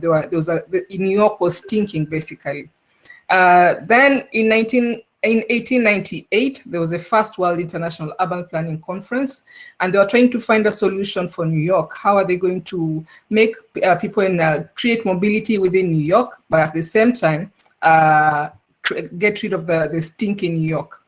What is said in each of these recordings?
New York was stinking basically. Then in 1898, there was the first World International Urban Planning Conference, and they were trying to find a solution for New York. How are they going to make people create mobility within New York, but at the same time, get rid of the stink in New York?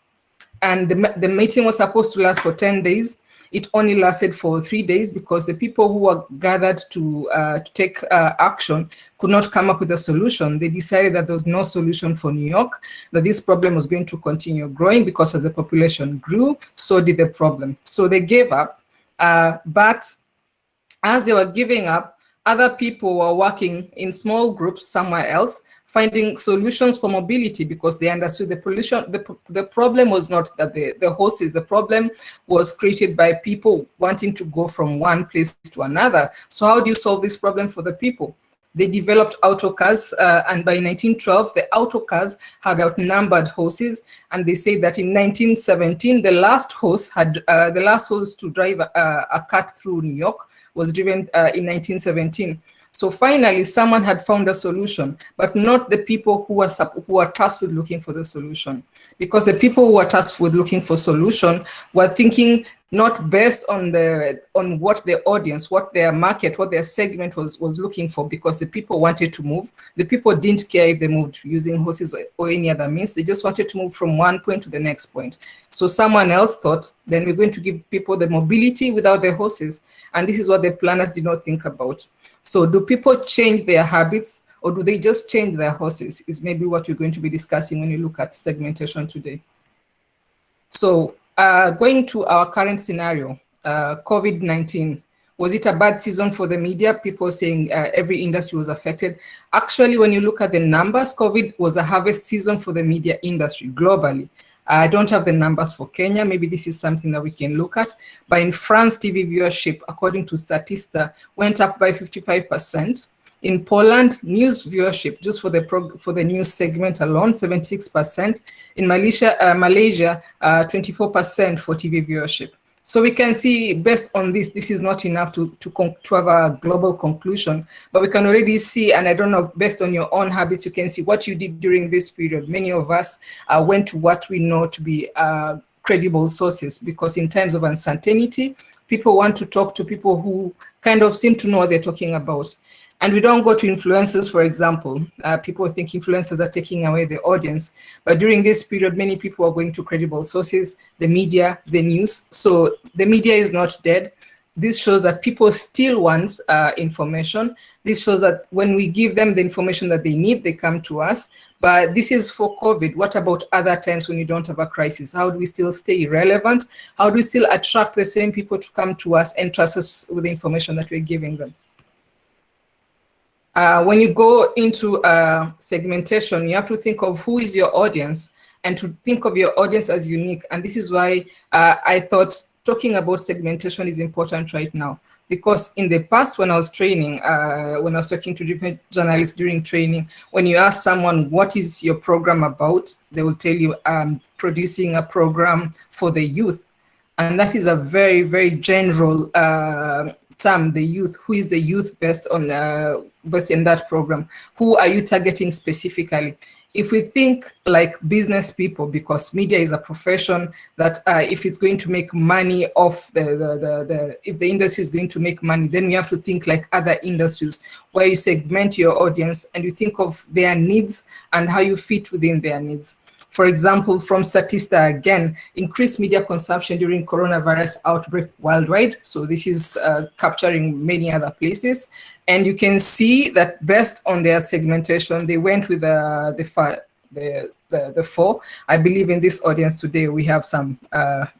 And the meeting was supposed to last for 10 days. It only lasted for 3 days because the people who were gathered to take action could not come up with a solution. They decided that there was no solution for New York, that this problem was going to continue growing because as the population grew, so did the problem. So they gave up. But as they were giving up, other people were working in small groups somewhere else, finding solutions for mobility because they understood the pollution. The problem was not that the horses, the problem was created by people wanting to go from one place to another. So how do you solve this problem for the people? They developed autocars, and by 1912, the autocars had outnumbered horses, and they say that in 1917, the last horse to drive a cart through New York was driven in 1917. So finally, someone had found a solution, but not the people who are tasked with looking for the solution. Because the people who are tasked with looking for solution were thinking not based on what the audience, what their market, what their segment was looking for, because the people wanted to move. The people didn't care if they moved using horses or any other means. They just wanted to move from one point to the next point. So someone else thought, then we're going to give people the mobility without the horses. And this is what the planners did not think about. So do people change their habits, or do they just change their horses, is maybe what we're going to be discussing when you look at segmentation today. So going to our current scenario, COVID-19, was it a bad season for the media? People saying every industry was affected. Actually, when you look at the numbers, COVID was a harvest season for the media industry globally. I don't have the numbers for Kenya. Maybe this is something that we can look at. But in France, TV viewership, according to Statista, went up by 55%. In Poland, news viewership, just for the news segment alone, 76%. In Malaysia, 24% for TV viewership. So we can see, based on this is not enough to have a global conclusion, but we can already see, and I don't know, based on your own habits, you can see what you did during this period. Many of us went to what we know to be credible sources, because in times of uncertainty, people want to talk to people who kind of seem to know what they're talking about. And we don't go to influencers, for example. People think influencers are taking away the audience. But during this period, many people are going to credible sources, the media, the news. So the media is not dead. This shows that people still want information. This shows that when we give them the information that they need, they come to us. But this is for COVID. What about other times when you don't have a crisis? How do we still stay relevant? How do we still attract the same people to come to us and trust us with the information that we're giving them? When you go into segmentation, you have to think of who is your audience and to think of your audience as unique. And this is why I thought talking about segmentation is important right now. Because in the past, when I was training, when I was talking to different journalists during training, when you ask someone, what is your program about? They will tell you, I'm producing a program for the youth. And that is a very, very general term, the youth. Who is the youth based in that program? Who are you targeting specifically? If we think like business people, because media is a profession that if it's going to make money off if the industry is going to make money, then we have to think like other industries, where you segment your audience and you think of their needs and how you fit within their needs. For example, from Statista, again, increased media consumption during coronavirus outbreak worldwide. So this is capturing many other places. And you can see that based on their segmentation, they went with the four. I believe in this audience today, we have some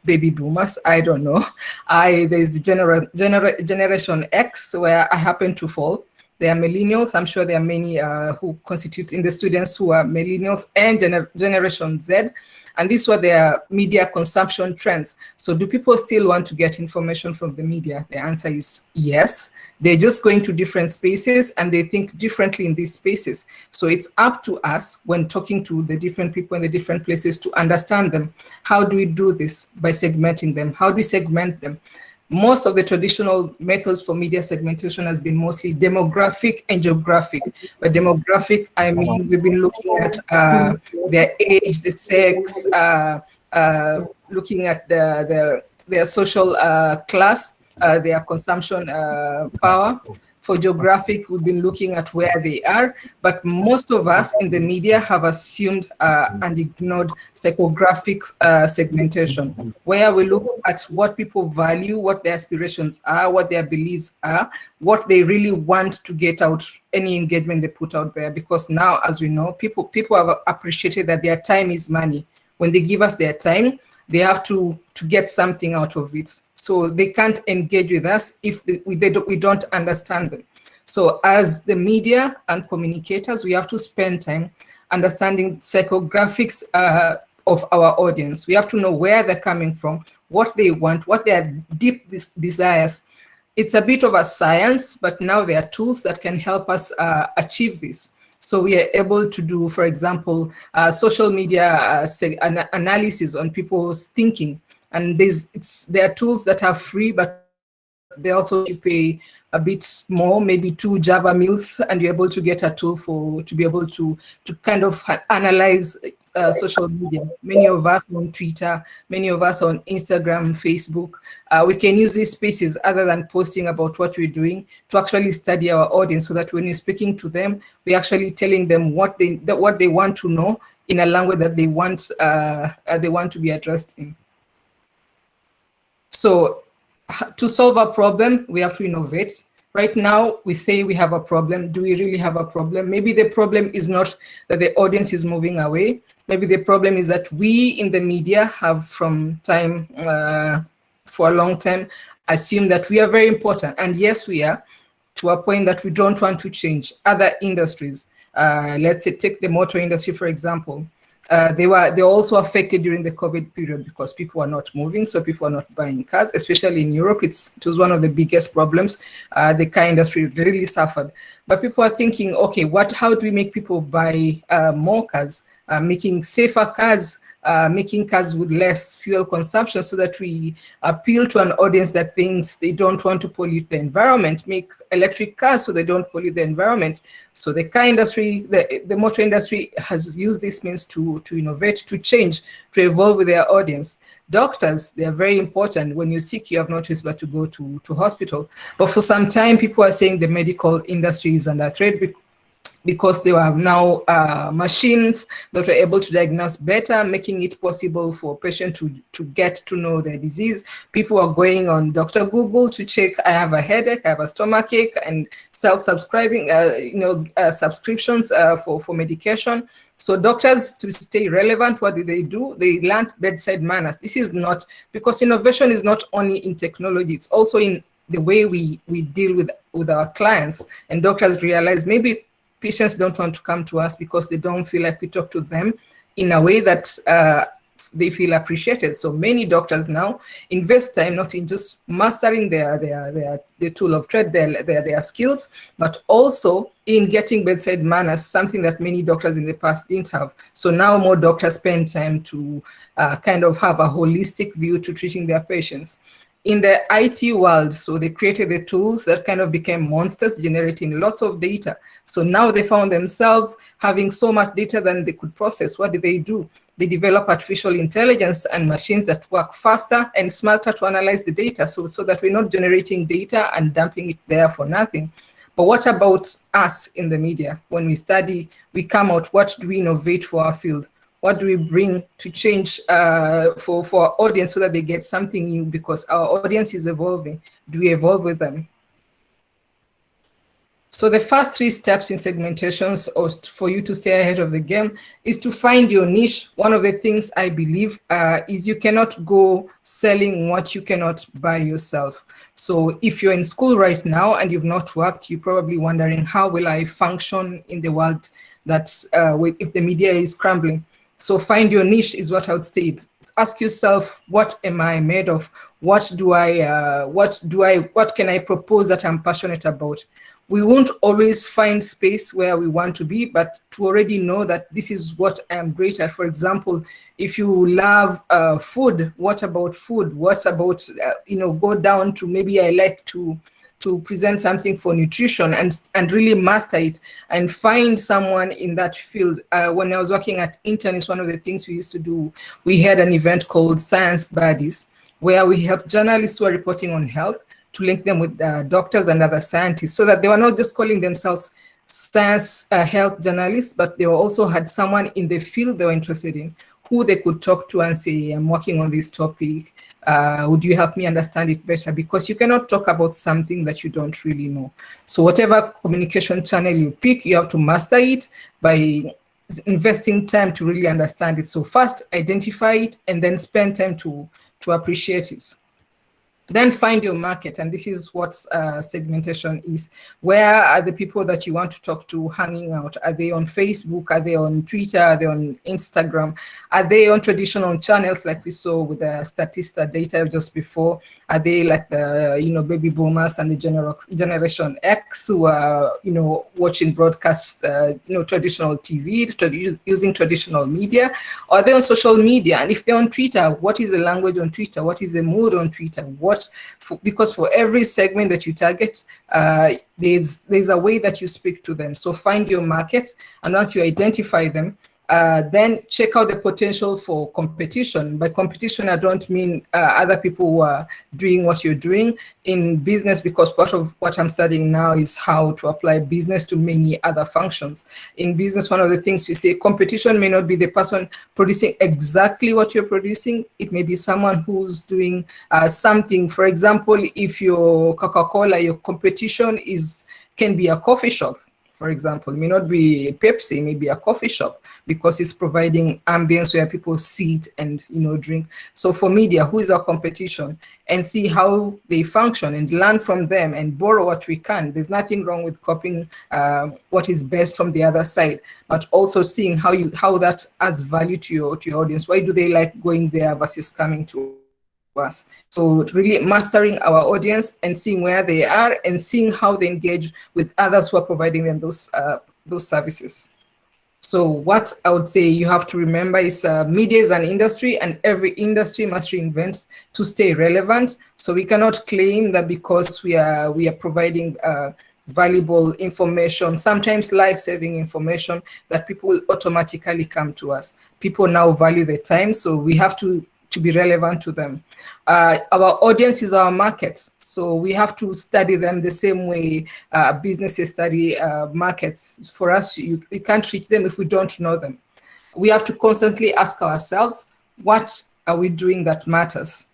baby boomers. I don't know. There's the Generation X, where I happen to fall. They are millennials. I'm sure there are many who constitute in the students who are millennials, and Generation Z. And these were their media consumption trends. So do people still want to get information from the media? The answer is yes. They're just going to different spaces and they think differently in these spaces. So it's up to us when talking to the different people in the different places to understand them. How do we do this? By segmenting them. How do we segment them? most of the traditional methods for media segmentation has been mostly demographic and geographic. By demographic, I mean we've been looking at their age, the sex, looking at their social class, their consumption power. For geographic, we've been looking at where they are, but most of us in the media have assumed and ignored psychographic segmentation, where we look at what people value, what their aspirations are, what their beliefs are, what they really want to get out any engagement they put out there. Because now, as we know, people have appreciated that their time is money. When they give us their time, they have to get something out of it. So they can't engage with us if we don't understand them. So as the media and communicators, we have to spend time understanding psychographics of our audience. We have to know where they're coming from, what they want, what their deep desires. It's a bit of a science, but now there are tools that can help us achieve this. So we are able to do, for example, social media analysis on people's thinking. And there are tools that are free, but they also pay a bit more, maybe 2 Java meals, and you're able to get a tool to be able to kind of analyze social media. Many of us on Twitter, many of us on Instagram, Facebook. We can use these spaces other than posting about what we're doing to actually study our audience, so that when you're speaking to them, we're actually telling them what they want to know in a language that they want to be addressed in. So to solve a problem, we have to innovate. Right now, we say we have a problem. Do we really have a problem? Maybe the problem is not that the audience is moving away. Maybe the problem is that we in the media have for a long time, assumed that we are very important. And yes, we are, to a point that we don't want to change. Other industries, let's say take the motor industry, for example. They were also affected during the COVID period because people were not moving, so people were not buying cars, especially in Europe. It was one of the biggest problems. The car industry really suffered. But people are thinking, okay, how do we make people buy more cars, making safer cars, making cars with less fuel consumption, so that we appeal to an audience that thinks they don't want to pollute the environment, make electric cars so they don't pollute the environment. So the car industry, the motor industry has used this means to innovate, to change, to evolve with their audience. Doctors, they are very important. When you're sick, you have no choice but to go to hospital. But for some time, people are saying the medical industry is under threat because there are now machines that are able to diagnose better, making it possible for patients to get to know their disease. People are going on Dr. Google to check, I have a headache, I have a stomachache, and self-subscribing, subscriptions for medication. So doctors, to stay relevant, what do? They learn bedside manners. This is not, because innovation is not only in technology, it's also in the way we deal with our clients. And doctors realize maybe patients don't want to come to us because they don't feel like we talk to them in a way that they feel appreciated. So many doctors now invest time not in just mastering their tool of trade, their skills, but also in getting bedside manners, something that many doctors in the past didn't have. So now more doctors spend time to kind of have a holistic view to treating their patients. In the IT world, so they created the tools that kind of became monsters, generating lots of data. So now they found themselves having so much data than they could process. What did? They develop artificial intelligence and machines that work faster and smarter to analyze the data, so that we're not generating data and dumping it there for nothing. But what about us in the media? When we study, we come out, what do we innovate for our field? What do we bring to change for our audience so that they get something new? Because our audience is evolving. Do we evolve with them? So the first 3 steps in segmentations, or for you to stay ahead of the game, is to find your niche. One of the things I believe is you cannot go selling what you cannot buy yourself. So if you're in school right now and you've not worked, you're probably wondering, how will I function in the world that if the media is crumbling? So find your niche is what I would say. Ask yourself, what am I made of? What can I propose that I'm passionate about? we won't always find space where we want to be, but to already know that this is what I'm great at. For example, if you love food, what about food? What about, go down to maybe I like to present something for nutrition and really master it and find someone in that field. When I was working at Intern, it's one of the things we used to do. We had an event called Science Buddies, where we helped journalists who are reporting on health to link them with doctors and other scientists, so that they were not just calling themselves science health journalists, but they also had someone in the field they were interested in who they could talk to and say, I'm working on this topic. Would you help me understand it better? Because you cannot talk about something that you don't really know. So whatever communication channel you pick, you have to master it by investing time to really understand it. So first identify it and then spend time to appreciate it. Then find your market, and this is what segmentation is. Where are the people that you want to talk to hanging out? Are they on Facebook? Are they on Twitter? Are they on Instagram? Are they on traditional channels like we saw with the Statista data just before? Are they like the baby boomers and the Generation X who are watching broadcasts, traditional TV, using traditional media? Or are they on social media? And if they're on Twitter, what is the language on Twitter? What is the mood on Twitter? Because for every segment that you target, there's a way that you speak to them. So find your market, and once you identify them, then check out the potential for competition. By competition, I don't mean other people who are doing what you're doing in business, because part of what I'm studying now is how to apply business to many other functions. In business, one of the things we say, competition may not be the person producing exactly what you're producing. It may be someone who's doing something. For example, if you're Coca-Cola, your competition can be a coffee shop. For example, it may not be Pepsi, it may be a coffee shop, because it's providing ambience where people sit and drink. So for media, who is our competition? And see how they function and learn from them and borrow what we can. There's nothing wrong with copying what is best from the other side, but also seeing how that adds value to your audience. Why do they like going there versus coming to us? So really mastering our audience and seeing where they are and seeing how they engage with others who are providing them those services. So what I would say you have to remember is media is an industry, and every industry must reinvent to stay relevant. So we cannot claim that because we are providing valuable information, sometimes life-saving information, that people will automatically come to us. People now value their time, so we have to be relevant to them. Our audience is our market, so we have to study them the same way businesses study markets. For us, we can't reach them if we don't know them. We have to constantly ask ourselves, what are we doing that matters?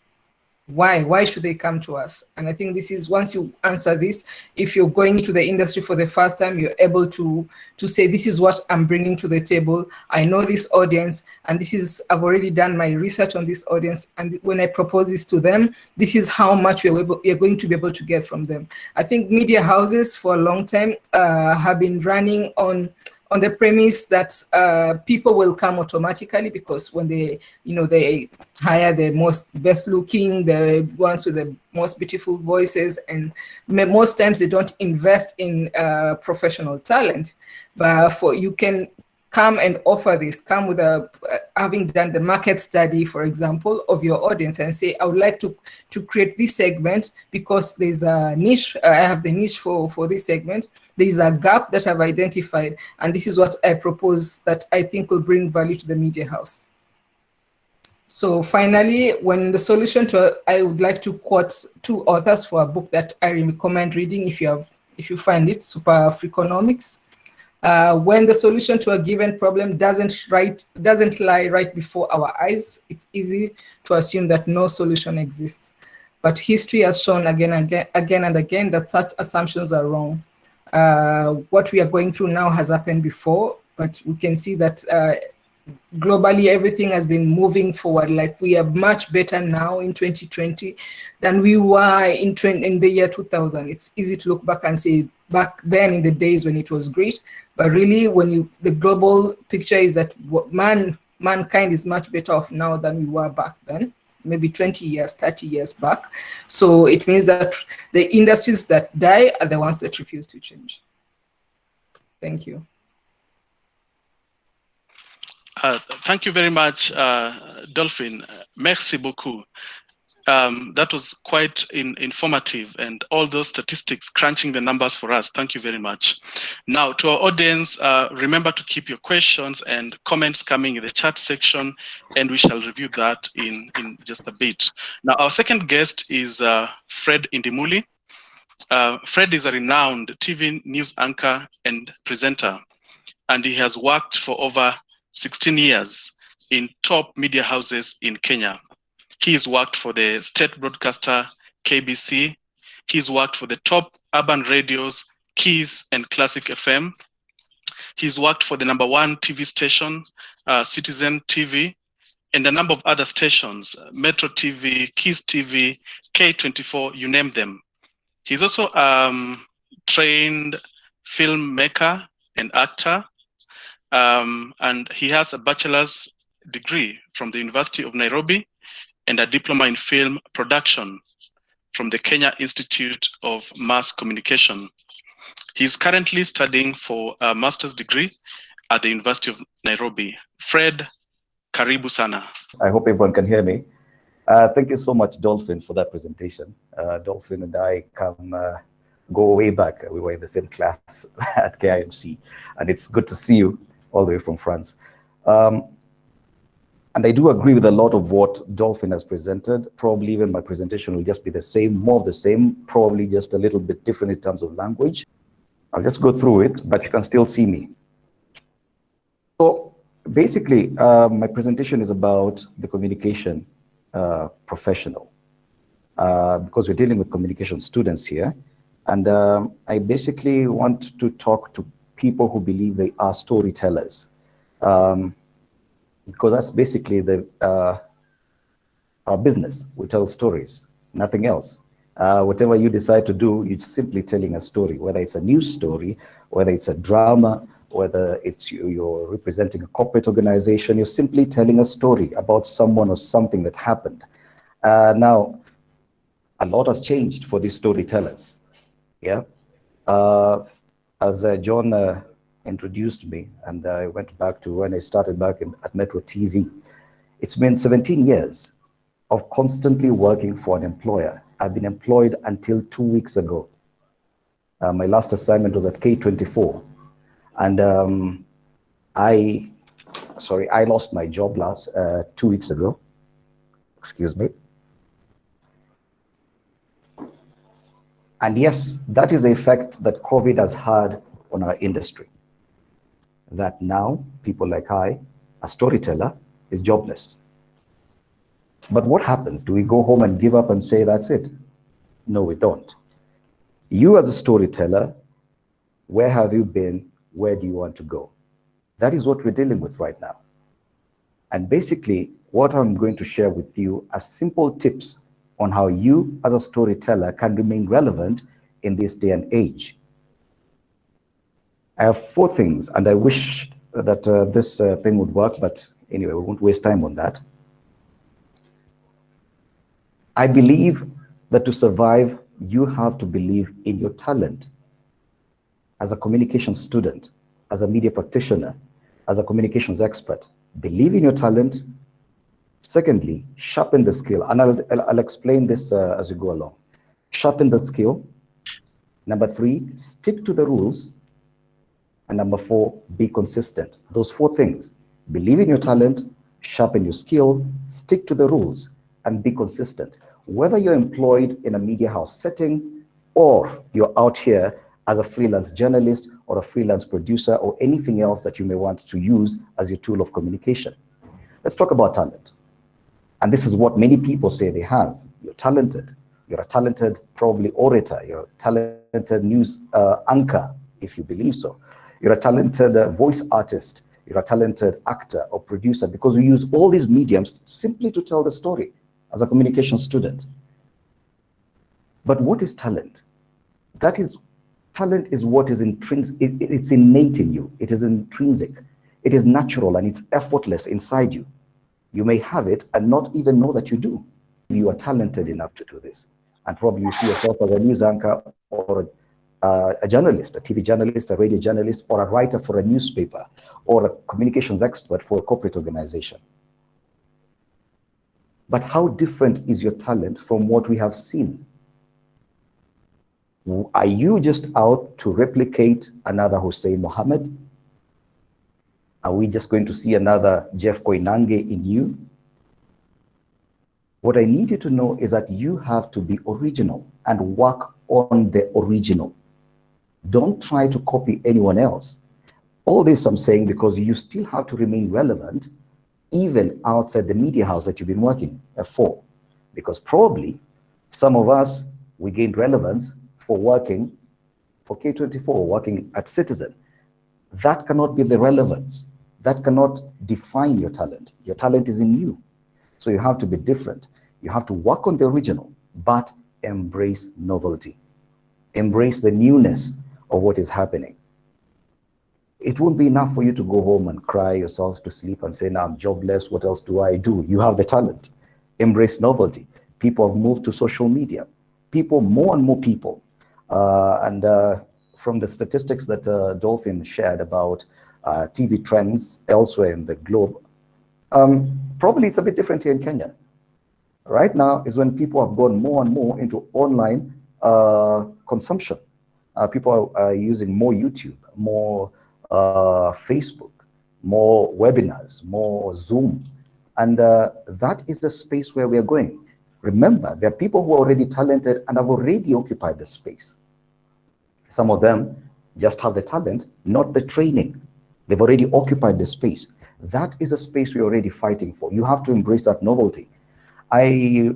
Why should they come to us? And I think this is, once you answer this, if you're going into the industry for the first time, you're able to say, this is what I'm bringing to the table. I know this audience, and I've already done my research on this audience. And when I propose this to them, this is how much we're going to be able to get from them. I think media houses for a long time have been running on the premise that people will come automatically, because when they hire the best looking, the ones with the most beautiful voices, and most times they don't invest in professional talent. But you can come and offer this, come with having done the market study, for example, of your audience, and say, I would like to create this segment because there's a niche, I have the niche for this segment, there is a gap that I've identified, and this is what I propose that I think will bring value to the media house. So finally, I would like to quote two authors for a book that I recommend reading if you find it, Super Freakonomics. When the solution to a given problem doesn't lie right before our eyes, it's easy to assume that no solution exists. But history has shown again and again that such assumptions are wrong. What we are going through now has happened before, but we can see that globally everything has been moving forward. Like, we are much better now in 2020 than we were in the year 2000. It's easy to look back and say back then in the days when it was great, but really the global picture is that mankind is much better off now than we were back then. maybe 20 years, 30 years back. So it means that the industries that die are the ones that refuse to change. Thank you. Thank you very much, Dolphine. Merci beaucoup. That was quite informative, and all those statistics, crunching the numbers for us. Thank you very much. Now, to our audience, remember to keep your questions and comments coming in the chat section, and we shall review that in just a bit. Now, our second guest is Fred Indimuli. Fred is a renowned TV news anchor and presenter, and he has worked for over 16 years in top media houses in Kenya. He's worked for the state broadcaster KBC. He's worked for the top urban radios, Kiss and Classic FM. He's worked for the #1 TV station, Citizen TV, and a number of other stations, Metro TV, Kiss TV, K24, you name them. He's also trained filmmaker and actor, and he has a bachelor's degree from the University of Nairobi and a diploma in film production from the Kenya Institute of Mass Communication. He's currently studying for a master's degree at the University of Nairobi. Fred, karibu sana. I hope everyone can hear me. Thank you so much, Dolphine, for that presentation. Dolphine and I go way back. We were in the same class at KIMC, and it's good to see you all the way from France. And I do agree with a lot of what Dolphine has presented. Probably even my presentation will just be the same, more of the same, probably just a little bit different in terms of language. I'll just go through it, but you can still see me. So basically, my presentation is about the communication professional, because we're dealing with communication students here. And I basically want to talk to people who believe they are storytellers. Because that's basically our business. We tell stories, nothing else. Whatever you decide to do, you're simply telling a story, whether it's a news story, whether it's a drama, whether it's you're representing a corporate organization, you're simply telling a story about someone or something that happened. Now, a lot has changed for these storytellers. Yeah. As John introduced me, and I went back to when I started back at Metro TV. It's been 17 years of constantly working for an employer. I've been employed until 2 weeks ago. My last assignment was at K24, and I lost my job 2 weeks ago. Excuse me. And yes, that is the effect that COVID has had on our industry. That now people like I, a storyteller, is jobless. But what happens? Do we go home and give up and say that's it? No, we don't. You as a storyteller, where have you been? Where do you want to go? That is what we're dealing with right now. And basically, what I'm going to share with you are simple tips on how you as a storyteller can remain relevant in this day and age. I have 4 things, and I wish that this thing would work, but anyway, we won't waste time on that. I believe that to survive, you have to believe in your talent. As a communication student, as a media practitioner, as a communications expert, believe in your talent. Secondly, sharpen the skill, and I'll explain this as we go along. Sharpen the skill. Number 3, stick to the rules. And number 4, be consistent. Those 4 things: believe in your talent, sharpen your skill, stick to the rules, and be consistent. Whether you're employed in a media house setting, or you're out here as a freelance journalist or a freelance producer or anything else that you may want to use as your tool of communication. Let's talk about talent. And this is what many people say they have. You're talented. You're a talented, probably orator. You're a talented news anchor, if you believe so. You're a talented voice artist. You're a talented actor or producer, because we use all these mediums simply to tell the story as a communication student. But what is talent? Talent is what is intrinsic. It's innate in you. It is intrinsic. It is natural and it's effortless inside you. You may have it and not even know that you do. you are talented enough to do this. And probably you see yourself as a news anchor or a journalist, a TV journalist, a radio journalist, or a writer for a newspaper, or a communications expert for a corporate organization. But how different is your talent from what we have seen? Are you just out to replicate another Hussein Mohammed? Are we just going to see another Jeff Koinange in you? What I need you to know is that you have to be original and work on the original. Don't try to copy anyone else. All this I'm saying because you still have to remain relevant even outside the media house that you've been working for. Because probably some of us, we gained relevance for working for K24, working at Citizen. That cannot be the relevance. That cannot define your talent. Your talent is in you. So you have to be different. You have to work on the original, but embrace novelty. Embrace the newness of what is happening. It won't be enough for you to go home and cry yourself to sleep and say, now I'm jobless, what else do I do? You have the talent. Embrace novelty. People have moved to social media. People, more and more people. From the statistics that Dolphine shared about TV trends elsewhere in the globe, probably it's a bit different here in Kenya. Right now is when people have gone more and more into online consumption. People are using more YouTube, more Facebook, more webinars, more Zoom. And that is the space where we are going. Remember, there are people who are already talented and have already occupied the space. Some of them just have the talent, not the training. They've already occupied the space. That is a space we're already fighting for. You have to embrace that novelty. I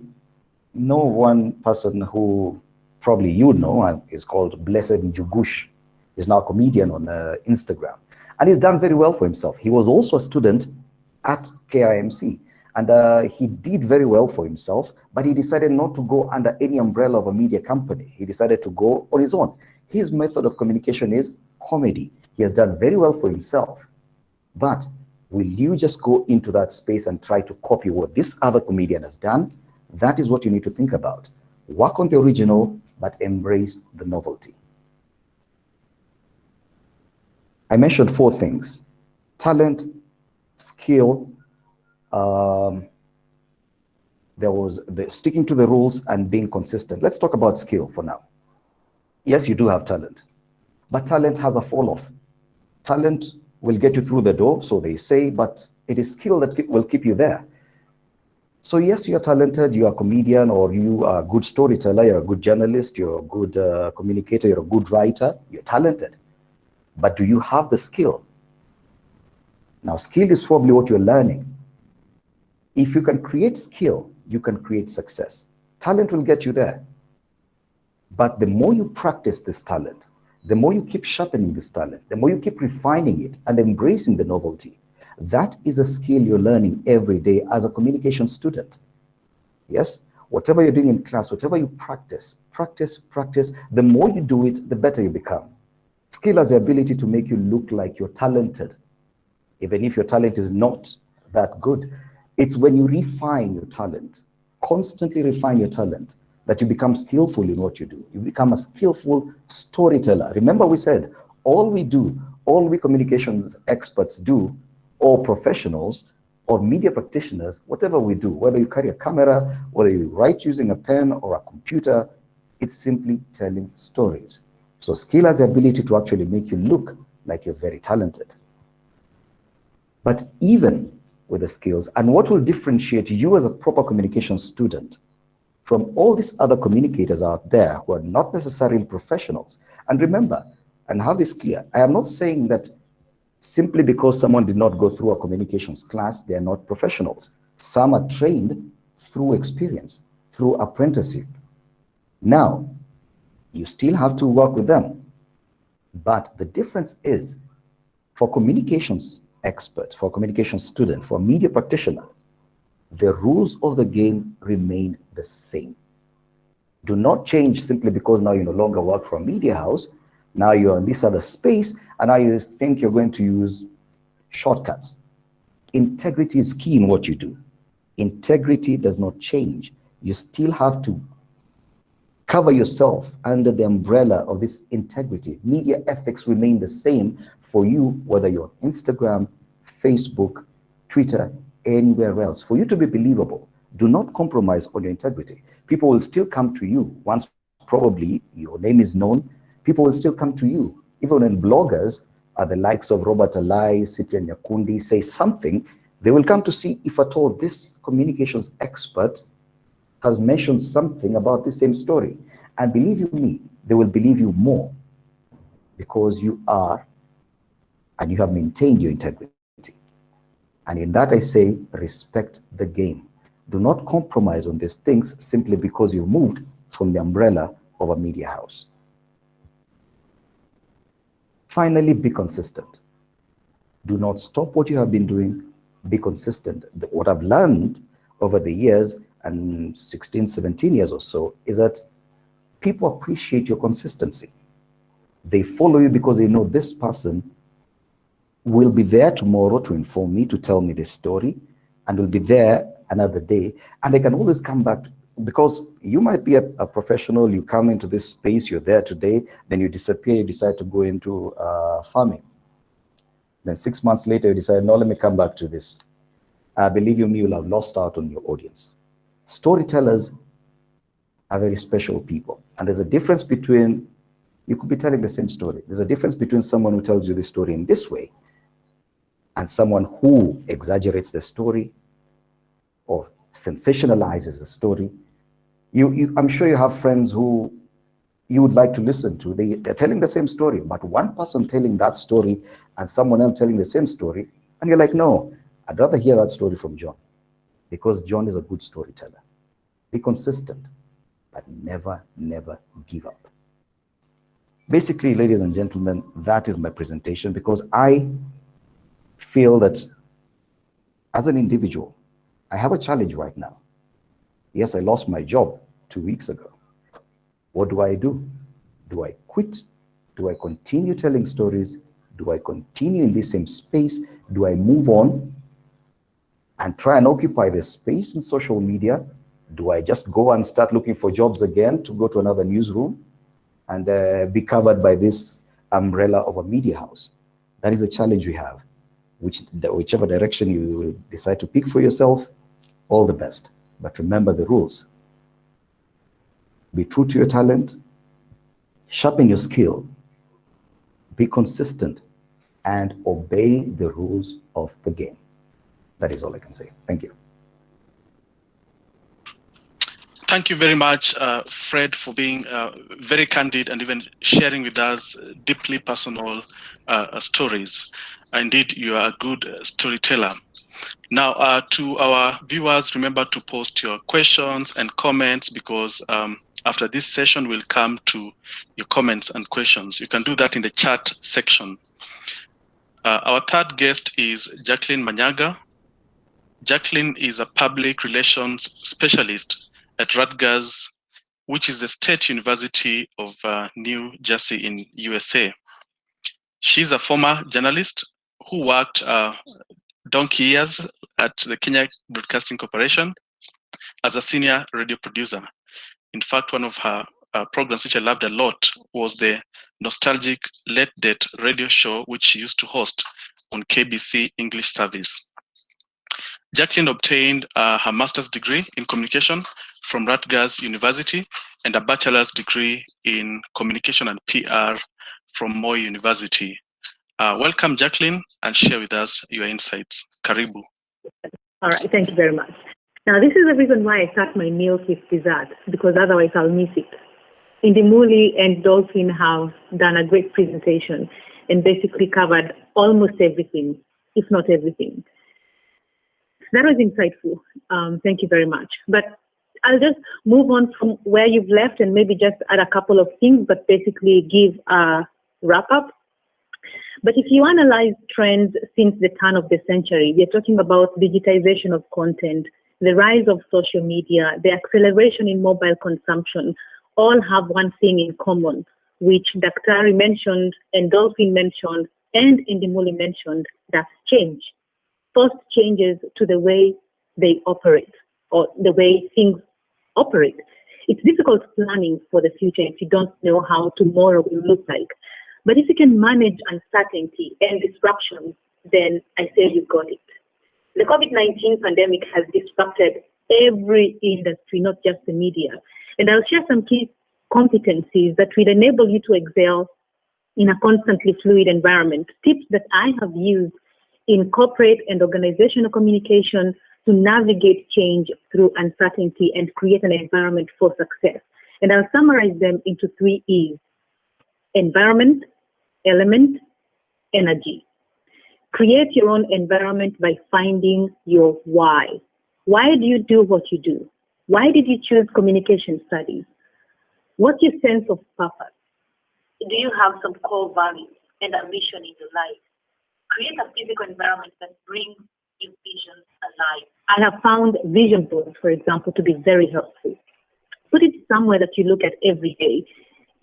know one person who probably you know, is called Blessed Njugush. He's now a comedian on Instagram. And he's done very well for himself. He was also a student at KIMC. And he did very well for himself, but he decided not to go under any umbrella of a media company. He decided to go on his own. His method of communication is comedy. He has done very well for himself. But will you just go into that space and try to copy what this other comedian has done? That is what you need to think about. Work on the original, but embrace the novelty. I mentioned 4 things: talent, skill, there was the sticking to the rules and being consistent. Let's talk about skill for now. Yes, you do have talent, but talent has a fall off. Talent will get you through the door, so they say, but it is skill that will keep you there. So yes, you're talented, you're a comedian, or you are a good storyteller, you're a good journalist, you're a good communicator, you're a good writer, you're talented. But do you have the skill? Now, skill is probably what you're learning. If you can create skill, you can create success. Talent will get you there. But the more you practice this talent, the more you keep sharpening this talent, the more you keep refining it and embracing the novelty, that is a skill you're learning every day as a communication student. Yes, whatever you're doing in class, whatever you practice, the more you do it, the better you become. Skill has the ability to make you look like you're talented, even if your talent is not that good. It's when you refine your talent, constantly refine your talent, that you become skillful in what you do. You become a skillful storyteller. Remember, we said all we communications experts do, or professionals or media practitioners, whatever we do, whether you carry a camera, whether you write using a pen or a computer, it's simply telling stories. So skill has the ability to actually make you look like you're very talented. But even with the skills, and what will differentiate you as a proper communication student from all these other communicators out there who are not necessarily professionals. And remember, and have this clear, I am not saying that simply because someone did not go through a communications class, they are not professionals. Some are trained through experience, through apprenticeship. Now, you still have to work with them. But the difference is, for communications expert, for communication student, for media practitioners, the rules of the game remain the same. Do not change simply because now you no longer work for a media house. Now you're in this other space, and now you think you're going to use shortcuts. Integrity is key in what you do. Integrity does not change. You still have to cover yourself under the umbrella of this integrity. Media ethics remain the same for you, whether you're on Instagram, Facebook, Twitter, anywhere else. For you to be believable, do not compromise on your integrity. People will still come to you once probably your name is known. People will still come to you. Even when bloggers are the likes of Robert Alai, Cyprian Nyakundi say something, they will come to see if at all this communications expert has mentioned something about the same story. And believe you me, they will believe you more because you are and you have maintained your integrity. And in that I say, respect the game. Do not compromise on these things simply because you've moved from the umbrella of a media house. Finally, be consistent. Do not stop what you have been doing. Be consistent. What I've learned over the years, and 16, 17 years or so, is that people appreciate your consistency. They follow you because they know this person will be there tomorrow to inform me, to tell me this story, and will be there another day. And I can always come back because you might be a professional, you come into this space, you're there today, then you disappear, you decide to go into farming. Then 6 months later, you decide, no, let me come back to this. Believe you me, you'll have lost out on your audience. Storytellers are very special people. And there's a difference between, you could be telling the same story. There's a difference between someone who tells you the story in this way and someone who exaggerates the story or sensationalizes the story. I'm sure you have friends who you would like to listen to. They're telling the same story, but one person telling that story and someone else telling the same story, and you're like, no, I'd rather hear that story from John because John is a good storyteller. Be consistent, but never, never give up. Basically, ladies and gentlemen, that is my presentation because I feel that as an individual, I have a challenge right now. Yes, I lost my job 2 weeks ago. What do? Do I quit? Do I continue telling stories? Do I continue in this same space? Do I move on and try and occupy this space in social media? Do I just go and start looking for jobs again to go to another newsroom and be covered by this umbrella of a media house? That is a challenge we have. Whichever direction you decide to pick for yourself, all the best. But remember the rules. Be true to your talent, sharpen your skill, be consistent, and obey the rules of the game. That is all I can say. Thank you. Thank you very much, Fred, for being very candid and even sharing with us deeply personal stories. Indeed, you are a good storyteller. Now, to our viewers, remember to post your questions and comments because after this session, we'll come to your comments and questions. You can do that in the chat section. Our third guest is Jaclyn Manyaga. Jaclyn is a public relations specialist at Rutgers, which is the State University of New Jersey in USA. She's a former journalist who worked donkey years at the Kenya Broadcasting Corporation as a senior radio producer. In fact, one of her programs which I loved a lot was the nostalgic late date radio show which she used to host on KBC English service. Jaclyn obtained her master's degree in communication from Rutgers University and a bachelor's degree in communication and PR from Moi University. Welcome, Jaclyn, and share with us your insights. Karibu. All right, thank you very much. Now, this is the reason why I start my meals with dessert, because otherwise I'll miss it. Indimuli and Dolphine have done a great presentation and basically covered almost everything, if not everything. That was insightful. Thank you very much. But I'll just move on from where you've left and maybe just add a couple of things, but basically give a wrap up. But if you analyze trends since the turn of the century, we're talking about digitization of content, the rise of social media, the acceleration in mobile consumption, all have one thing in common, which Daktari mentioned and Dolphine mentioned and Indimuli mentioned, that's change. First changes to the way they operate or the way things operate. It's difficult planning for the future if you don't know how tomorrow will look like. But if you can manage uncertainty and disruption, then I say you got it. The COVID-19 pandemic has disrupted every industry, not just the media. And I'll share some key competencies that will enable you to excel in a constantly fluid environment. Tips that I have used in corporate and organizational communication to navigate change through uncertainty and create an environment for success. And I'll summarize them into 3 E's: environment, element, energy. Create your own environment by finding your why. Why do you do what you do? Why did you choose communication studies? What's your sense of purpose? Do you have some core values and a mission in your life? Create a physical environment that brings your vision alive. I have found vision boards, for example, to be very helpful. Put it somewhere that you look at every day.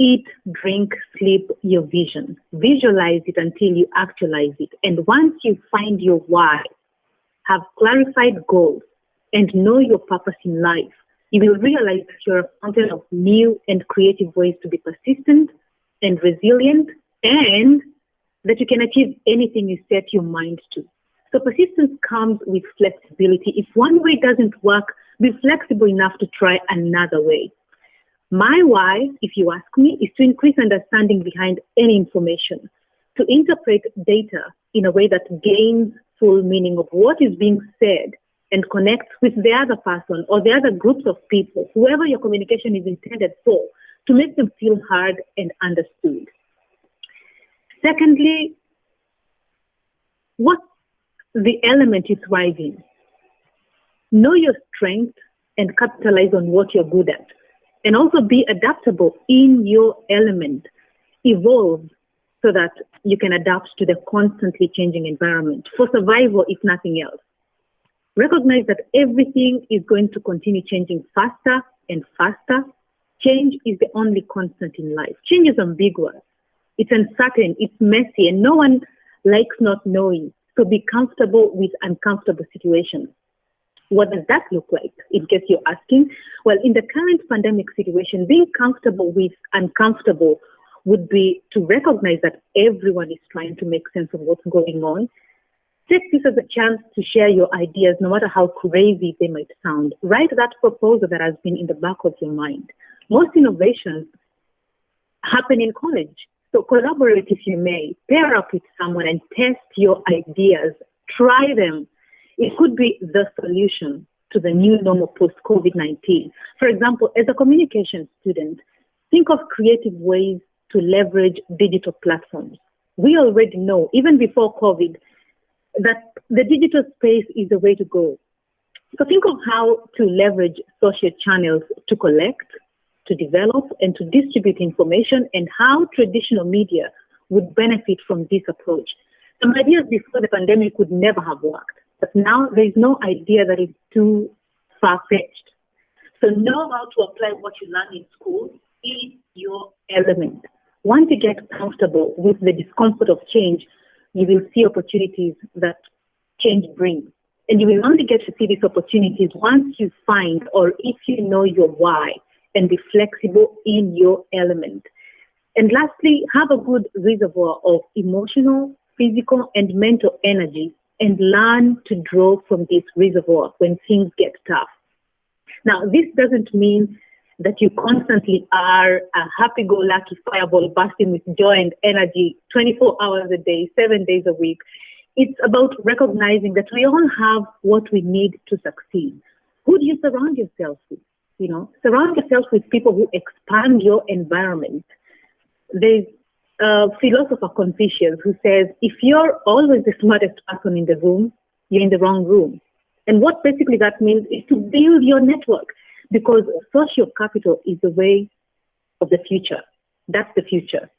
Eat, drink, sleep your vision. Visualize it until you actualize it. And once you find your why, have clarified goals, and know your purpose in life, you will realize that you're a fountain of new and creative ways to be persistent and resilient, and that you can achieve anything you set your mind to. So persistence comes with flexibility. If one way doesn't work, be flexible enough to try another way. My why, if you ask me, is to increase understanding behind any information, to interpret data in a way that gains full meaning of what is being said and connects with the other person or the other groups of people, whoever your communication is intended for, to make them feel heard and understood. Secondly, what's the element you thrive in? Know your strength and capitalize on what you're good at. And also be adaptable in your element. Evolve so that you can adapt to the constantly changing environment for survival, if nothing else. Recognize that everything is going to continue changing faster and faster. Change is the only constant in life. Change is ambiguous. It's uncertain, it's messy, and no one likes not knowing. So be comfortable with uncomfortable situations. What does that look like, in case you're asking? Well, in the current pandemic situation, being comfortable with uncomfortable would be to recognize that everyone is trying to make sense of what's going on. Take this as a chance to share your ideas, no matter how crazy they might sound. Write that proposal that has been in the back of your mind. Most innovations happen in college. So collaborate if you may. Pair up with someone and test your ideas. Try them. It could be the solution to the new normal post-COVID-19. For example, as a communication student, think of creative ways to leverage digital platforms. We already know, even before COVID, that the digital space is the way to go. So think of how to leverage social channels to collect, to develop, and to distribute information, and how traditional media would benefit from this approach. Some ideas before the pandemic would never have worked, but now there is no idea that is too far-fetched. So know how to apply what you learn in school in your element. Once you get comfortable with the discomfort of change, you will see opportunities that change brings. And you will only get to see these opportunities once you find, or if you know your why, and be flexible in your element. And lastly, have a good reservoir of emotional, physical, and mental energy, and learn to draw from this reservoir when things get tough. Now, this doesn't mean that you constantly are a happy-go-lucky fireball bursting with joy and energy 24 hours a day, 7 days a week. It's about recognizing that we all have what we need to succeed. Who do you surround yourself with? Surround yourself with people who expand your environment. There's a philosopher, Confucius, who says, if you're always the smartest person in the room, you're in the wrong room. And what basically that means is to build your network, because social capital is the way of the future. That's the future.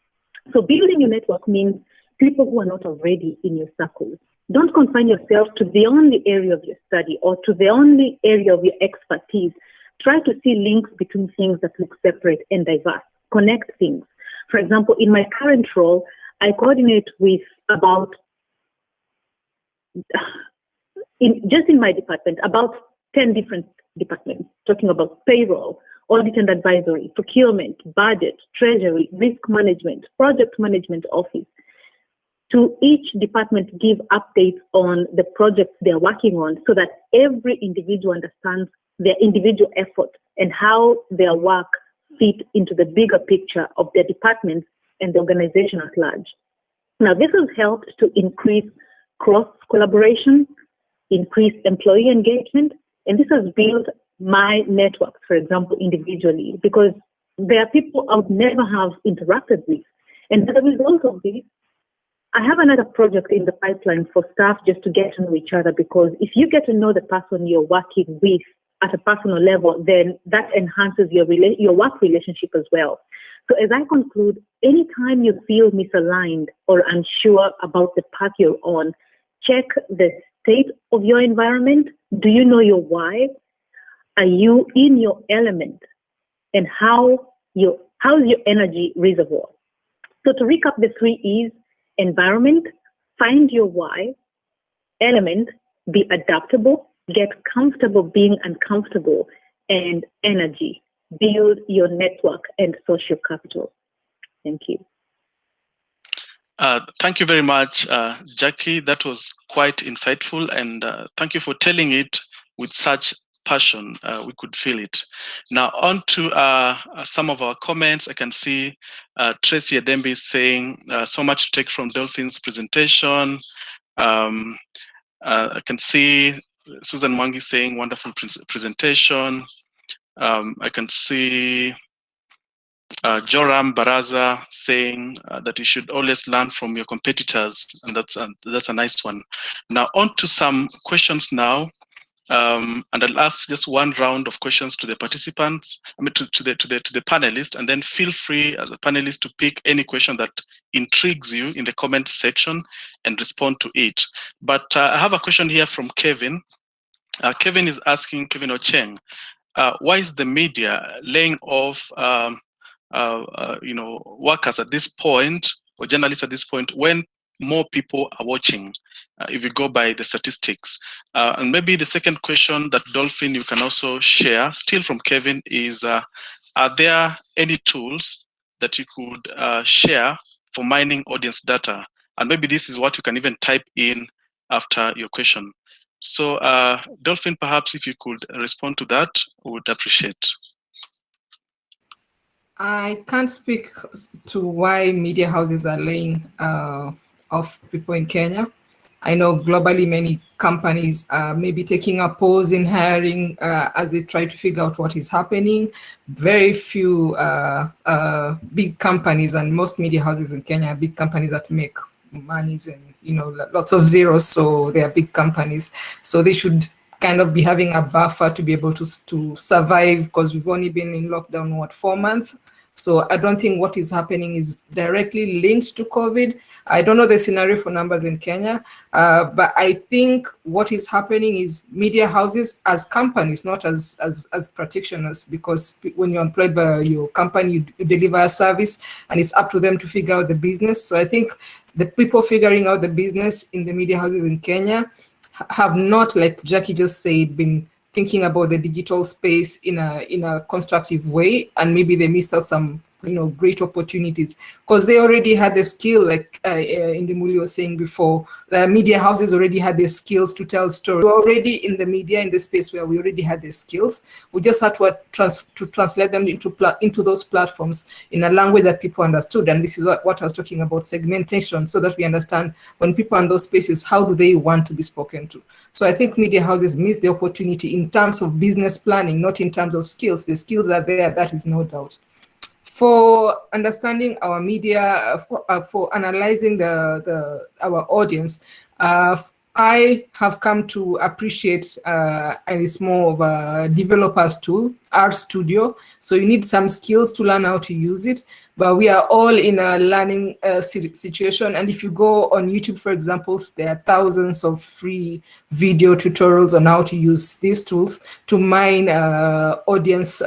So building your network means people who are not already in your circle. Don't confine yourself to the only area of your study or to the only area of your expertise. Try to see links between things that look separate and diverse. Connect things. For example, in my current role, I coordinate with about, just in my department, about 10 different departments. talking about payroll, audit and advisory, procurement, budget, treasury, risk management, project management office. To each department give updates on the projects they're working on so that every individual understands their individual effort and how their work fit into the bigger picture of their departments and the organization at large. Now, this has helped to increase cross-collaboration, increase employee engagement, and this has built my network, for example, individually, because there are people I would never have interacted with. And as a result of this, I have another project in the pipeline for staff just to get to know each other, because if you get to know the person you're working with at a personal level, then that enhances your work relationship as well. So as I conclude, anytime you feel misaligned or unsure about the path you're on, check the state of your environment. Do you know your why? Are you in your element? And how's your energy reservoir? So to recap the 3 E's: environment, find your why; element, be adaptable, get comfortable being uncomfortable; and energy, build your network and social capital. Thank you. Thank you very much, Jackie. That was quite insightful, and thank you for telling it with such passion. We could feel it. Now on to some of our comments. I can see Tracy Adembe is saying, so much to take from Dolphine's presentation. I can see Susan Mwangi saying, wonderful presentation. I can see Joram Baraza saying that you should always learn from your competitors, and that's a nice one. Now on to some questions now. And I'll ask just one round of questions to the participants, to the panelists, and then feel free as a panelist to pick any question that intrigues you in the comment section and respond to it. But I have a question here from Kevin. Kevin is asking, Kevin Ocheng, why is the media laying off workers at this point, or journalists at this point, when more people are watching, if you go by the statistics? And maybe the second question that Dolphine you can also share, still from Kevin, is are there any tools that you could share for mining audience data? And maybe this is what you can even type in after your question. So Dolphine, perhaps if you could respond to that, we would appreciate. I can't speak to why media houses are laying off people in Kenya. I know globally many companies may be taking a pause in hiring as they try to figure out what is happening. Very few big companies, and most media houses in Kenya are big companies that make monies and lots of zeros, so they are big companies. So they should kind of be having a buffer to be able to survive, because we've only been in lockdown, 4 months? So I don't think what is happening is directly linked to COVID. I don't know the scenario for numbers in Kenya, but I think what is happening is media houses as companies, not as practitioners, because when you're employed by your company, you deliver a service and it's up to them to figure out the business. So I think the people figuring out the business in the media houses in Kenya have not, like Jackie just said, been thinking about the digital space in a constructive way, and maybe they missed out some great opportunities because they already had the skill, like Indimuli was saying before. The media houses already had the skills to tell stories. We were already in the media, in the space where we already had the skills. We just had to translate them into those platforms in a language that people understood. And this is what I was talking about, segmentation, so that we understand when people are in those spaces, how do they want to be spoken to? So I think media houses missed the opportunity in terms of business planning, not in terms of skills. The skills are there, that is no doubt. For understanding our media, for analyzing our audience, I have come to appreciate, and it's more of a developer's tool, RStudio. So you need some skills to learn how to use it, but we are all in a learning situation. And if you go on YouTube, for example, there are thousands of free video tutorials on how to use these tools to mine audience,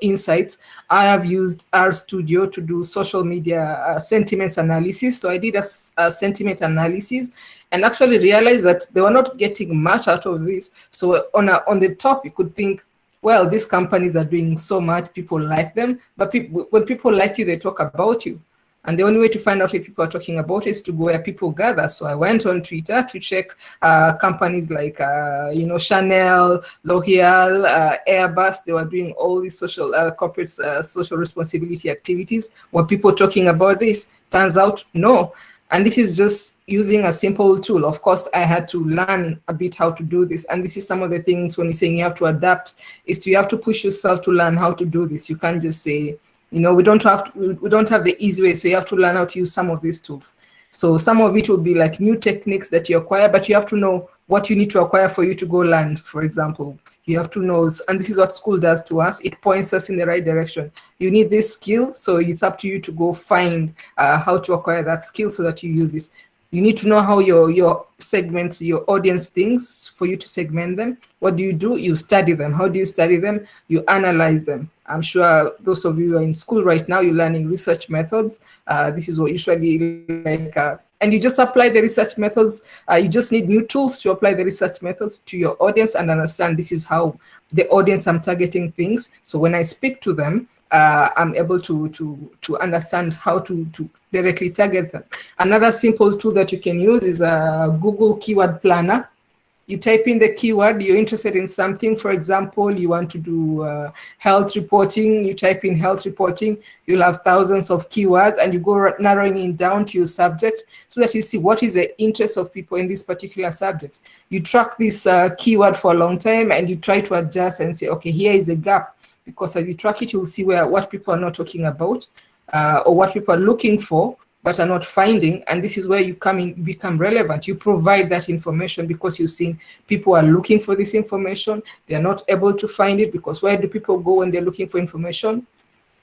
insights. I have used RStudio to do social media sentiments analysis. So I did a sentiment analysis and actually realized that they were not getting much out of this. So on the top, you could think, well, these companies are doing so much, people like them, but when people like you, they talk about you. And the only way to find out if people are talking about it is to go where people gather. So I went on Twitter to check companies like, Chanel, L'Oreal, Airbus. They were doing all these social corporate social responsibility activities. Were people talking about this? Turns out, no. And this is just using a simple tool. Of course, I had to learn a bit how to do this. And this is some of the things when you're saying you have to adapt, is you have to push yourself to learn how to do this. You can't just say, we don't have the easy way, so you have to learn how to use some of these tools. So some of it will be like new techniques that you acquire, but you have to know what you need to acquire for you to go learn. For example, you have to know, and this is what school does to us. It points us in the right direction. You need this skill, so it's up to you to go find how to acquire that skill so that you use it. You need to know how your segments, your audience thinks for you to segment them. What do? You study them. How do you study them? You analyze them. I'm sure those of you who are in school right now, you're learning research methods. This is what usually and you just apply the research methods. You just need new tools to apply the research methods to your audience and understand this is how the audience I'm targeting things. So when I speak to them, I'm able to understand how to directly target them. Another simple tool that you can use is a Google Keyword Planner. You type in the keyword, you're interested in something. For example, you want to do health reporting. You type in health reporting, you'll have thousands of keywords, and you go narrowing it down to your subject so that you see what is the interest of people in this particular subject. You track this keyword for a long time, and you try to adjust and say, okay, here is a gap. Because as you track it, you'll see what people are not talking about or what people are looking for but are not finding. And this is where you become relevant. You provide that information because you've seen people are looking for this information. They're not able to find it because where do people go when they're looking for information?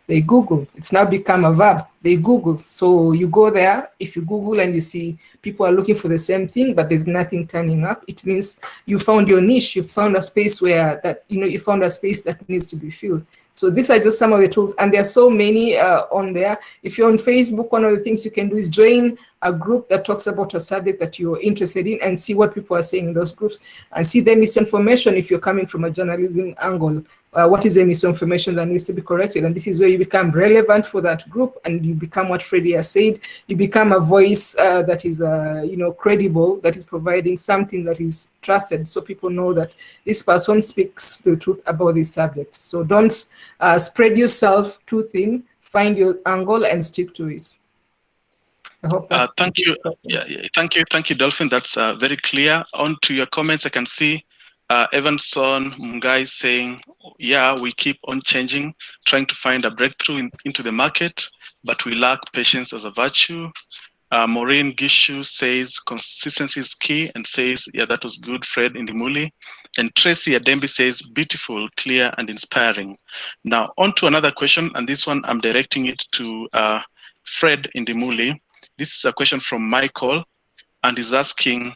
They Google. It's now become a verb. They Google. So you go there. If you Google and you see people are looking for the same thing, but there's nothing turning up, it means you found your niche. You found a space you found a space that needs to be filled. So these are just some of the tools, and there are so many on there. If you're on Facebook, one of the things you can do is join a group that talks about a subject that you're interested in and see what people are saying in those groups and see the misinformation if you're coming from a journalism angle. What is the misinformation that needs to be corrected? And this is where you become relevant for that group, and you become what Freddie has said. You become a voice that is, credible, that is providing something that is trusted, so people know that this person speaks the truth about this subject. So don't spread yourself too thin. Find your angle and stick to it. I hope that. Thank you. Thank you, Dolphine. That's very clear. On to your comments, I can see Evanson Mungai saying, yeah, we keep on changing, trying to find a breakthrough into the market, but we lack patience as a virtue. Maureen Gishu says consistency is key and says, yeah, that was good, Fred Indimuli. And Tracy Adembi says, beautiful, clear, and inspiring. Now, on to another question, and this one I'm directing it to Fred Indimuli. This is a question from Michael, and he's asking,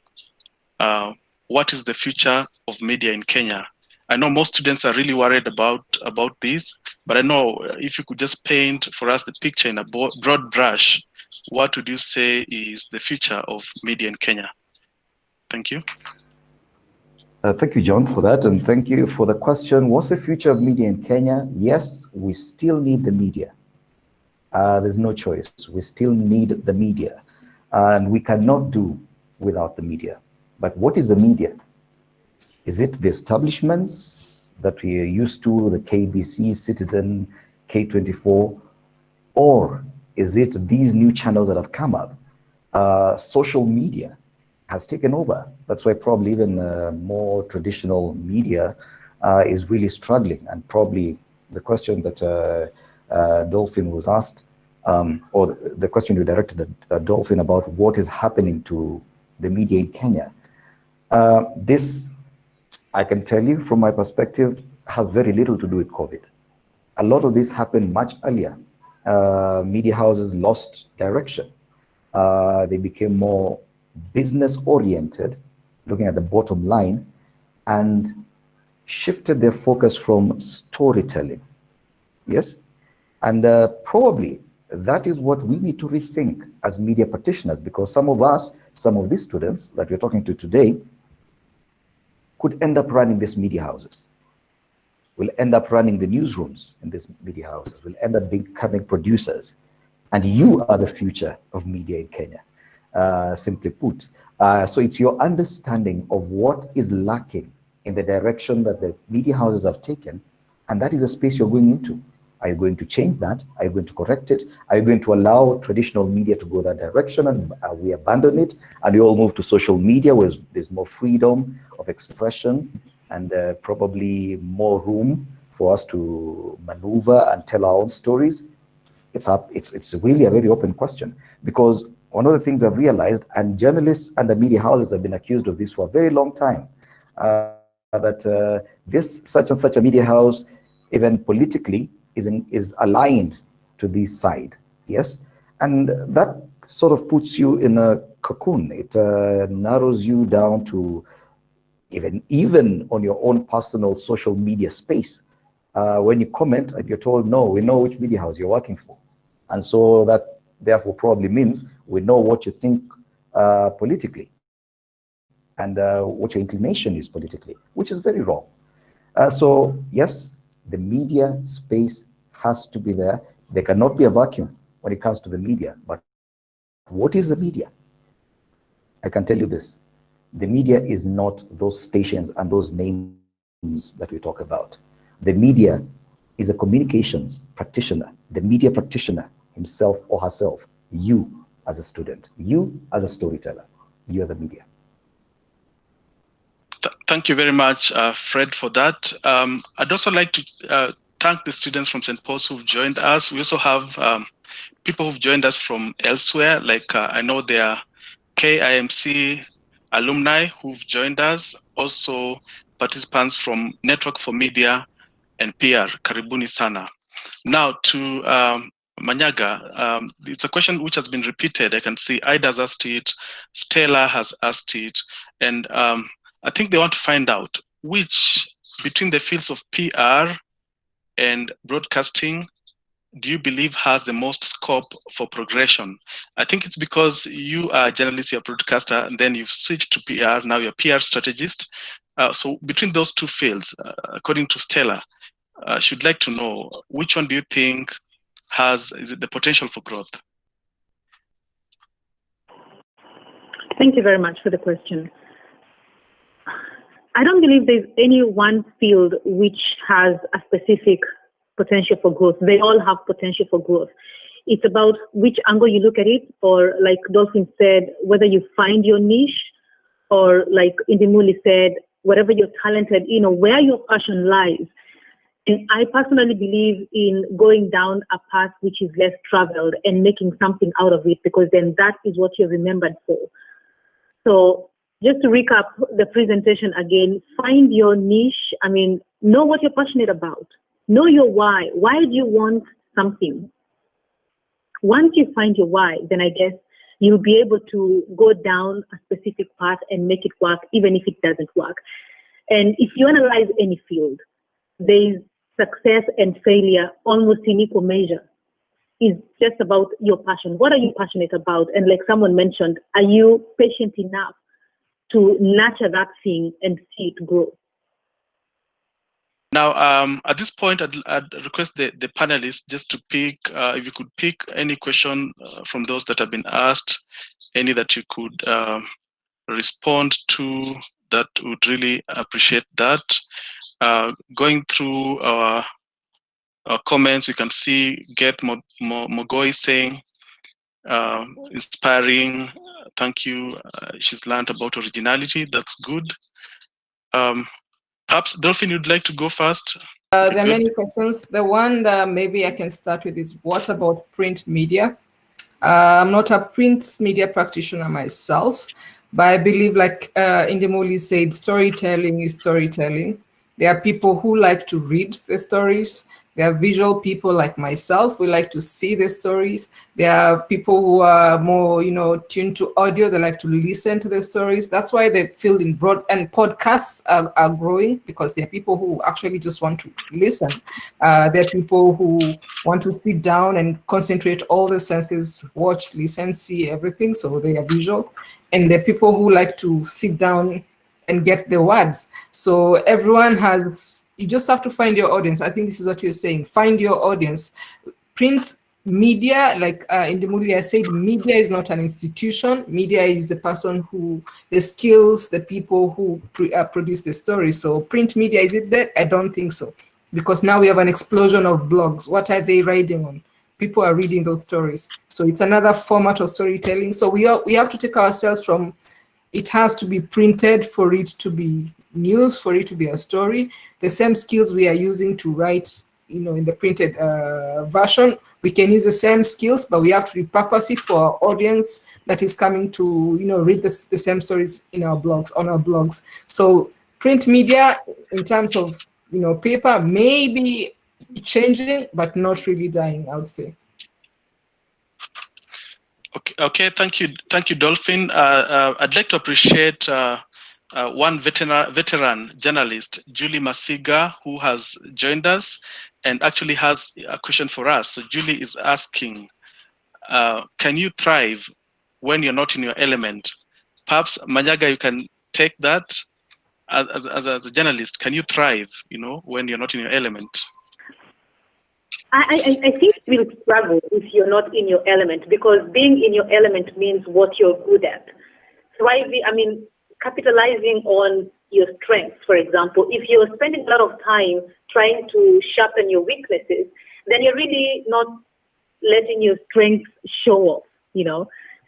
what is the future of media in Kenya? I know most students are really worried about this, but I know if you could just paint for us the picture in a broad brush, what would you say is the future of media in Kenya? Thank you. Thank you, John, for that. And thank you for the question. What's the future of media in Kenya? Yes, we still need the media. There's no choice. We still need the media. And we cannot do without the media. But what is the media? Is it the establishments that we are used to, the KBC, Citizen, K24, or is it these new channels that have come up? Social media has taken over. That's why probably even more traditional media is really struggling. And probably the question that Dolphine was asked, or the question you directed at Dolphine about what is happening to the media in Kenya. This, I can tell you from my perspective, has very little to do with COVID. A lot of this happened much earlier. Media houses lost direction. They became more business-oriented, looking at the bottom line, and shifted their focus from storytelling. Yes? And probably that is what we need to rethink as media practitioners, because some of us, some of these students that we're talking to today, could end up running these media houses. will end up running the newsrooms in these media houses, will end up becoming producers. And you are the future of media in Kenya, simply put. So it's your understanding of what is lacking in the direction that the media houses have taken, and that is a space you're going into. Are you going to change that? Are you going to correct it? Are you going to allow traditional media to go that direction and we abandon it and we all move to social media where there's more freedom of expression and probably more room for us to maneuver and tell our own stories? It's really a very open question, because one of the things I've realized, and journalists and the media houses have been accused of this for a very long time, that this such and such a media house, even politically, is aligned to this side, yes? And that sort of puts you in a cocoon. It narrows you down to even on your own personal social media space. When you comment and you're told, no, we know which media house you're working for. And so that therefore probably means we know what you think politically and what your inclination is politically, which is very wrong. So yes, the media space has to be there. There cannot be a vacuum when it comes to the media. But what is the media? I can tell you this. The media is not those stations and those names that we talk about. The media is a communications practitioner, the media practitioner himself or herself, you as a student, you as a storyteller, you are the media. Thank you very much, Fred, for that. I'd also like to thank the students from St. Paul's who've joined us. We also have people who've joined us from elsewhere, like I know there are KIMC alumni who've joined us, also participants from Network for Media and PR, Karibuni Sana. Now to Manyaga, it's a question which has been repeated. I can see Ida's asked it, Stella has asked it, and I think they want to find out which, between the fields of PR and broadcasting, do you believe has the most scope for progression? I think it's because you are a journalist, you're a broadcaster, and then you've switched to PR, now you're a PR strategist. So between those two fields, according to Stella, she'd like to know, which one do you think has the potential for growth? Thank you very much for the question. I don't believe there's any one field which has a specific potential for growth. They all have potential for growth. It's about which angle you look at it, or like Dolphine said, whether you find your niche, or like Indimuli said, whatever you're talented in, or where your passion lies. And I personally believe in going down a path which is less traveled and making something out of it, because then that is what you're remembered for. So just to recap the presentation again, find your niche. I mean, know what you're passionate about. Know your why. Why do you want something? Once you find your why, then I guess you'll be able to go down a specific path and make it work, even if it doesn't work. And if you analyze any field, there's success and failure almost in equal measure. It's just about your passion. What are you passionate about? And like someone mentioned, are you patient enough to nurture that thing and see it grow? Now, at this point, I'd request the panelists just to pick, if you could pick any question from those that have been asked, any that you could respond to, that would really appreciate that. Going through our comments, you can see Get Mogoi saying, inspiring, thank you. She's learned about originality, that's good. Perhaps, Dolphine, you'd like to go first? There are many questions. The one that maybe I can start with is, what about print media? I'm not a print media practitioner myself, but I believe, like Indimuli said, storytelling is storytelling. There are people who like to read the stories. There are visual people like myself. We like to see the stories. There are people who are more, tuned to audio. They like to listen to the stories. That's why the field in broad and podcasts are growing, because there are people who actually just want to listen. There are people who want to sit down and concentrate all the senses, watch, listen, see everything. So they are visual. And there are people who like to sit down and get the words. So everyone has, you just have to find your audience. I think this is what you're saying. Find your audience. Print media, like Indimuli has said, media is not an institution. Media is the person who, the skills, the people who produce the story. So print media, is it dead? I don't think so. Because now we have an explosion of blogs. What are they writing on? People are reading those stories. So it's another format of storytelling. So we have to take ourselves from, it has to be printed for it to be news, for it to be a story. The same skills we are using to write, in the printed version, we can use the same skills, but we have to repurpose it for our audience that is coming to, read the same stories in our blogs, on our blogs. So print media, in terms of, paper, may be changing, but not really dying, I would say. Okay. Thank you, Dolphine. I'd like to appreciate one veteran journalist, Julie Masiga, who has joined us and actually has a question for us. So Julie is asking, can you thrive when you're not in your element? Perhaps Manyaga, you can take that as a journalist. Can you thrive, when you're not in your element? I think you will struggle if you're not in your element, because being in your element means what you're good at. Thriving, capitalizing on your strengths, for example. If you're spending a lot of time trying to sharpen your weaknesses, then you're really not letting your strengths show off,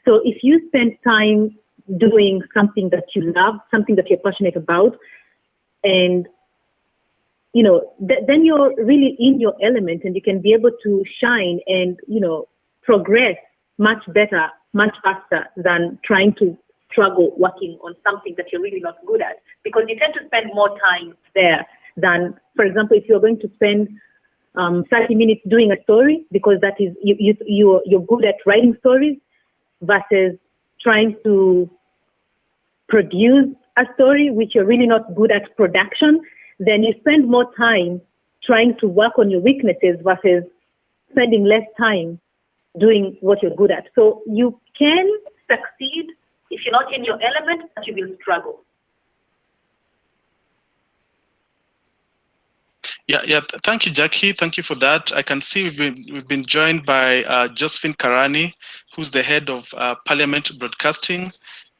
So if you spend time doing something that you love, something that you're passionate about, and then you're really in your element, and you can be able to shine and, progress much better, much faster than trying to struggle working on something that you're really not good at, because you tend to spend more time there than, for example, if you're going to spend 30 minutes doing a story, because that is, you're good at writing stories, versus trying to produce a story which you're really not good at production, then you spend more time trying to work on your weaknesses versus spending less time doing what you're good at. So you can succeed if you're not in your element, but you will struggle. Yeah. Thank you, Jackie. Thank you for that. I can see we've been joined by Josephine Karani, who's the head of Parliament Broadcasting.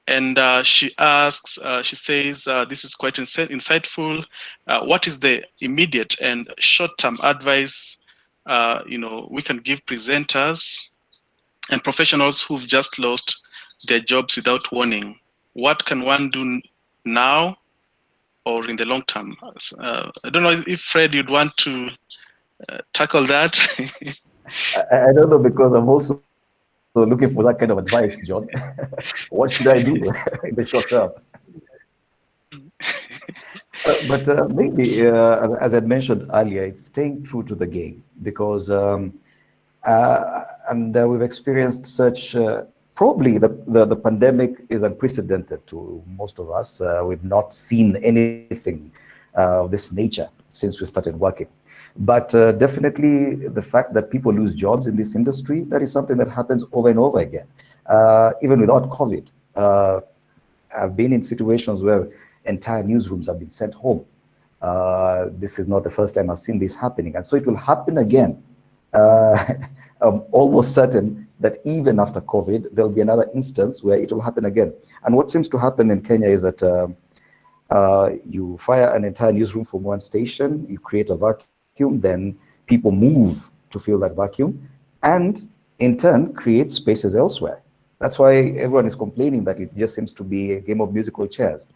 And she asks, she says, this is quite insightful. What is the immediate and short-term advice, we can give presenters and professionals who've just lost their jobs without warning? What can one do now or in the long term? I don't know if Fred, you'd want to tackle that. I don't know, because I'm also looking for that kind of advice, John. What should I do in the short term? But maybe, as I mentioned earlier, it's staying true to the game, because we've experienced such, probably the pandemic is unprecedented to most of us. We've not seen anything of this nature since we started working. But definitely the fact that people lose jobs in this industry, that is something that happens over and over again, even without COVID. I've been in situations where entire newsrooms have been sent home. This is not the first time I've seen this happening. And so it will happen again. I'm almost certain that even after COVID, there'll be another instance where it will happen again. And what seems to happen in Kenya is that you fire an entire newsroom from one station, you create a vacuum, then people move to fill that vacuum, and in turn create spaces elsewhere. That's why everyone is complaining that it just seems to be a game of musical chairs.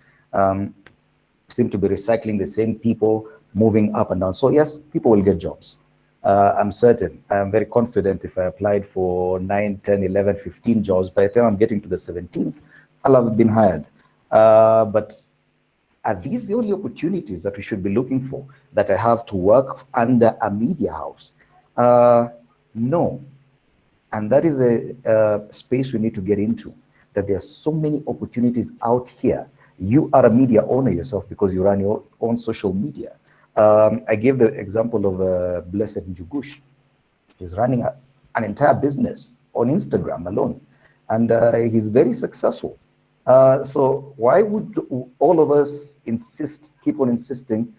Seem to be recycling the same people, moving up and down. So yes, people will get jobs. I'm certain, I'm very confident if I applied for 9, 10, 11, 15 jobs, by the time I'm getting to the 17th, I'll have been hired. But are these the only opportunities that we should be looking for, that I have to work under a media house? No. And that is a space we need to get into, that there are so many opportunities out here. You are a media owner yourself because you run your own social media. I gave the example of Blessed Njugush. He's running an entire business on Instagram alone, and he's very successful. So why would all of us keep on insisting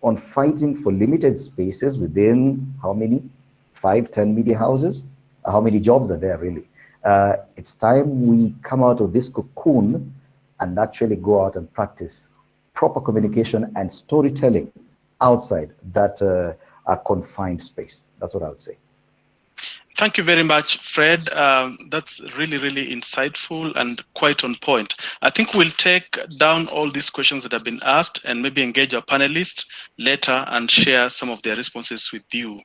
on fighting for limited spaces within how many? 5, 10 media houses? How many jobs are there really? It's time we come out of this cocoon and actually go out and practice proper communication and storytelling outside that confined space. That's what I would say. Thank you very much, Fred. That's really, really insightful and quite on point. I think we'll take down all these questions that have been asked and maybe engage our panelists later and share some of their responses with you.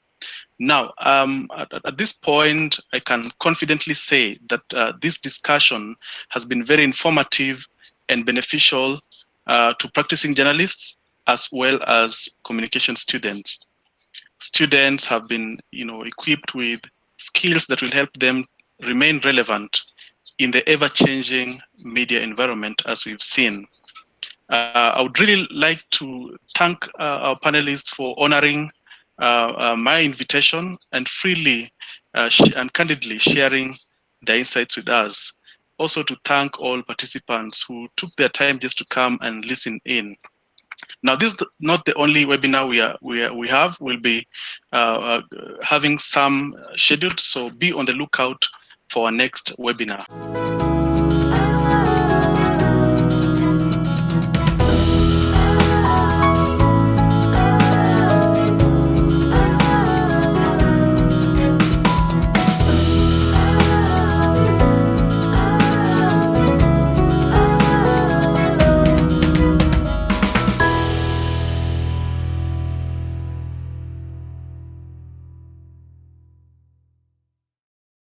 Now, at this point, I can confidently say that this discussion has been very informative and beneficial to practicing journalists as well as communication students. Students have been, equipped with skills that will help them remain relevant in the ever-changing media environment, as we've seen. I would really like to thank our panelists for honoring my invitation and freely and candidly sharing their insights with us. Also to thank all participants who took their time just to come and listen in. Now, this is not the only webinar we have. We'll be having some scheduled, so be on the lookout for our next webinar.